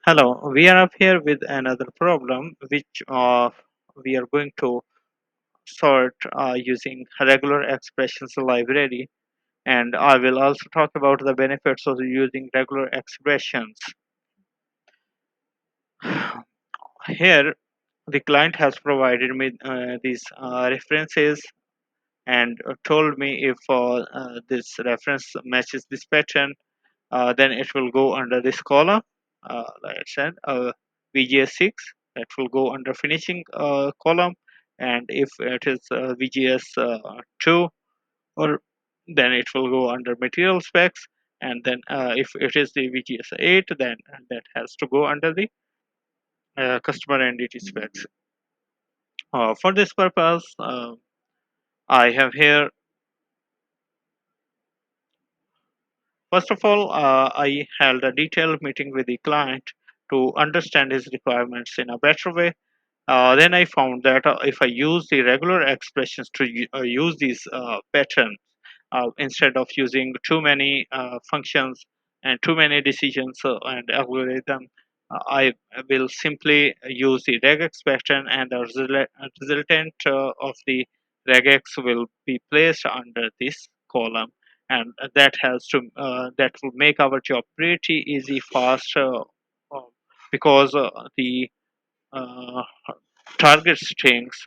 Hello, we are up here with another problem which we are going to sort using regular expressions library, and I will also talk about the benefits of using regular expressions. Here, the client has provided me these references and told me if this reference matches this pattern, then it will go under this column. Like I said, VGS6, that will go under finishing column, and if it is VGS2, or then it will go under material specs, and then if it is the VGS8, then that has to go under the customer entity specs. For this purpose, I have here. First of all, I held a detailed meeting with the client to understand his requirements in a better way. Then I found that if I use the regular expressions to use these patterns instead of using too many functions and too many decisions and algorithm, I will simply use the regex pattern, and the resultant of the regex will be placed under this column, and that will make our job pretty easy, fast, because the uh, target strings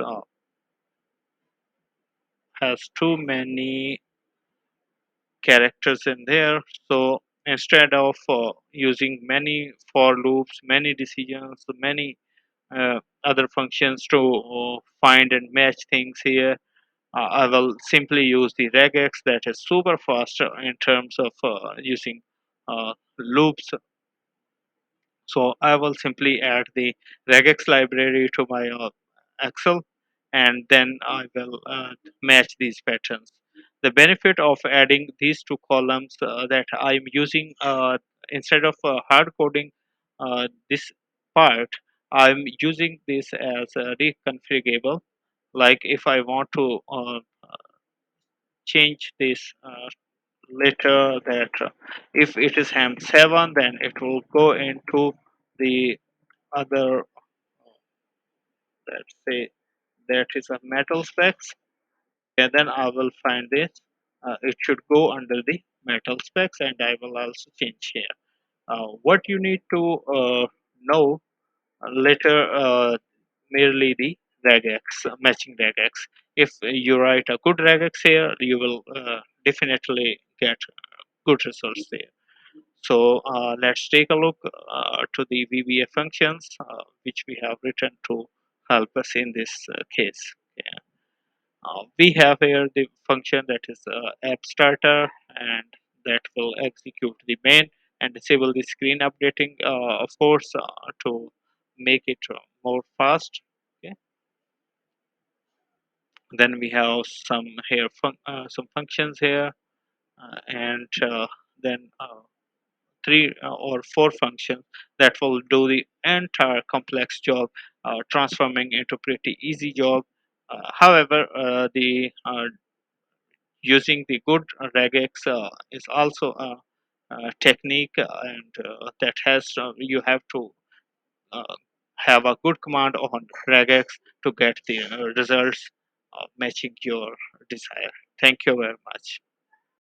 has too many characters in there. So instead of using many for loops, many decisions, many other functions to find and match things here, I will simply use the regex that is super fast in terms of using loops. So I will simply add the regex library to my Excel, and then I will match these patterns. The benefit of adding these two columns that I'm using, instead of hard coding this part, I'm using this as reconfigurable. Like if I want to change this later, that if it is ham7, then it will go into the other, let's say that is a metal specs. Yeah, then I will find this. It should go under the metal specs, and I will also change here. What you need to know later, merely the regex, matching regex. If you write a good regex here, you will definitely get good results there. So let's take a look to the VBA functions which we have written to help us in this case. Yeah. We have here the function that is app starter, and that will execute the main and disable the screen updating, of course, to make it more fast. Okay. Then we have some here some functions here, and then three or four functions that will do the entire complex job, transforming into pretty easy job. However, the using the good regex is also a technique, and that has you have to uh, have a good command on regex to get the results matching your desire. Thank you very much.